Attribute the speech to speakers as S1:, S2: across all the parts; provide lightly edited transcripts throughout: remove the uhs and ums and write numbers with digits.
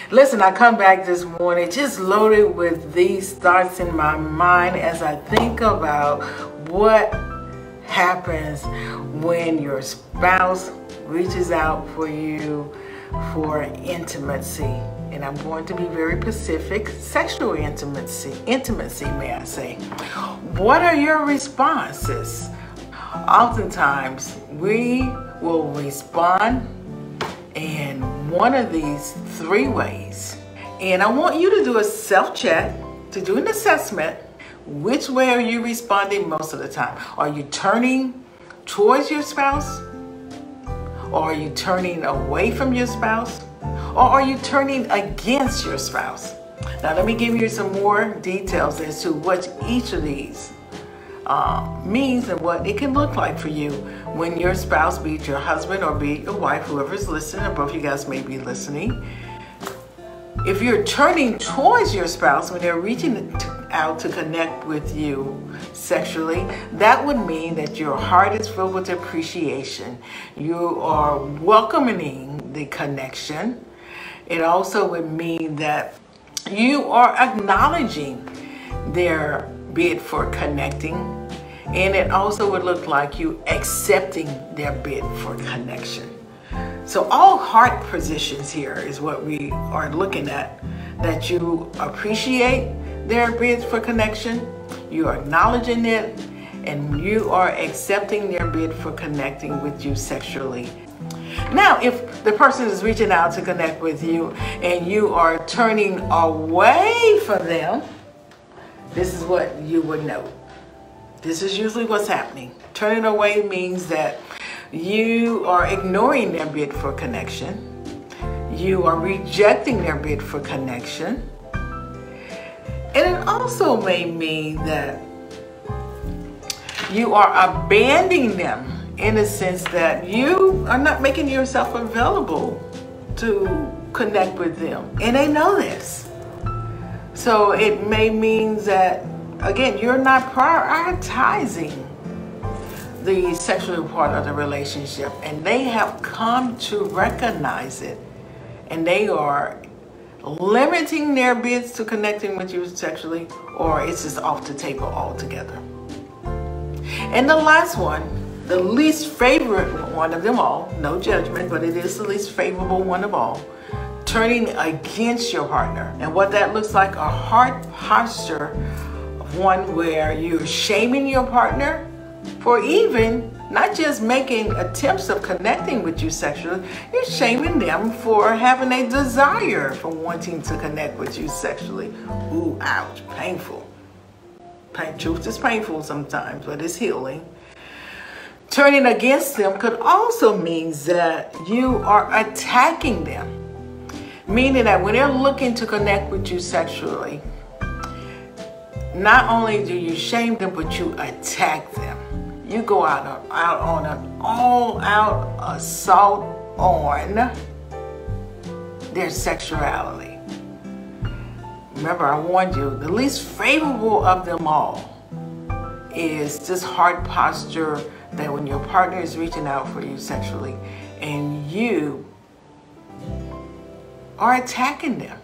S1: Listen, I come back this morning just loaded with these thoughts in my mind as I think about what happens when your spouse reaches out for you for intimacy. And I'm going to be very specific, sexual intimacy, may I say. What are your responses? Oftentimes, we will respond in one of these three ways. And I want you to do a self-check, to do an assessment. Which way are you responding most of the time? Are you turning towards your spouse? Or are you turning away from your spouse? Or are you turning against your spouse? Now let me give you some more details as to what each of these means and what it can look like for you when your spouse, be it your husband or be it your wife, whoever's listening, or both of you guys may be listening. If you're turning towards your spouse when they're reaching out to connect with you sexually, that would mean that your heart is filled with appreciation. You are welcoming the connection. It also would mean that you are acknowledging their bid for connecting. And it also would look like you accepting their bid for connection. So all heart positions here is what we are looking at. That you appreciate their bids for connection, you are acknowledging it, and you are accepting their bid for connecting with you sexually. Now, if the person is reaching out to connect with you and you are turning away from them, this is what you would know. This is usually what's happening. Turning away means that you are ignoring their bid for connection. You are rejecting their bid for connection. And it also may mean that you are abandoning them in the sense that you are not making yourself available to connect with them. And they know this. So it may mean that, again, you're not prioritizing the sexual part of the relationship, and they have come to recognize it, and they are limiting their bids to connecting with you sexually, or it's just off the table altogether. And the last one, the least favorite one of them all, no judgment, but it is the least favorable one of all, turning against your partner. And what that looks like, a heart posture of one where you're shaming your partner for even not just making attempts of connecting with you sexually, you're shaming them for having a desire for wanting to connect with you sexually. Ooh, ouch, painful. Truth is painful sometimes, but it's healing. Turning against them could also mean that you are attacking them. Meaning that when they're looking to connect with you sexually, not only do you shame them, but you attack them. You go out on an all-out assault on their sexuality. Remember, I warned you, the least favorable of them all is this heart posture that when your partner is reaching out for you sexually and you are attacking them.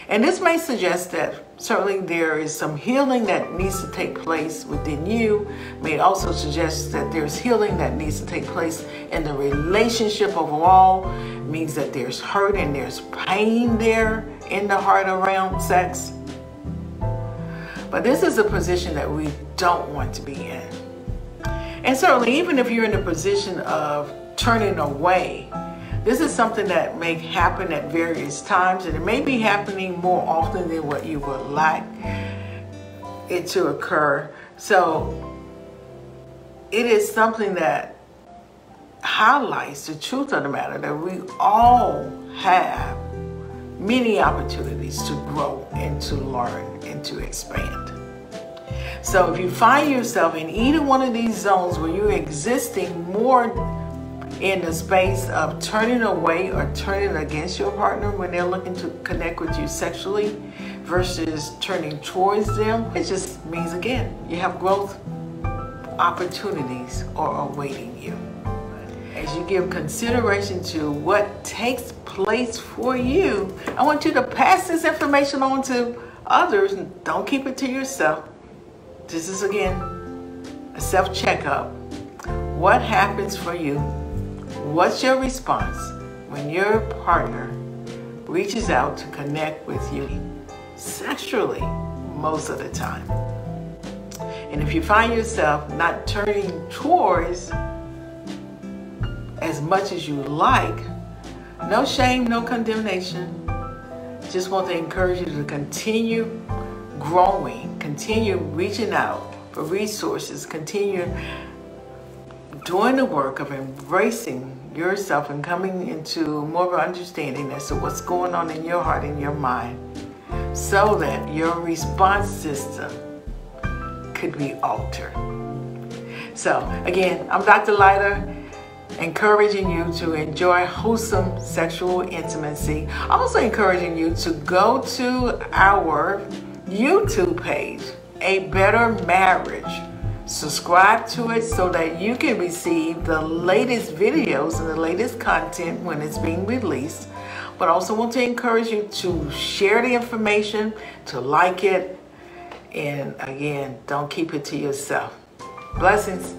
S1: And this may suggest that certainly there is some healing that needs to take place within you. May also suggest that there's healing that needs to take place in the relationship overall. It means that there's hurt and there's pain there in the heart around sex. But this is a position that we don't want to be in. And certainly even if you're in a position of turning away, this is something that may happen at various times, and it may be happening more often than what you would like it to occur. So it is something that highlights the truth of the matter that we all have many opportunities to grow and to learn and to expand. So if you find yourself in either one of these zones where you're existing more in the space of turning away or turning against your partner when they're looking to connect with you sexually versus turning towards them, it just means, again, you have growth opportunities are awaiting you. As you give consideration to what takes place place for you. I want you to pass this information on to others. Don't keep it to yourself. This is, again, a self-checkup. What happens for you? What's your response when your partner reaches out to connect with you sexually most of the time? And if you find yourself not turning towards as much as you like, no shame, no condemnation. Just want to encourage you to continue growing, continue reaching out for resources, continue doing the work of embracing yourself and coming into more of an understanding as to what's going on in your heart and your mind, so that your response system could be altered. So again, I'm Dr. Lila, encouraging you to enjoy wholesome sexual intimacy. Also encouraging you to go to our YouTube page, A Better Marriage. Subscribe to it so that you can receive the latest videos and the latest content when it's being released. But I also want to encourage you to share the information, to like it, and again, don't keep it to yourself. Blessings.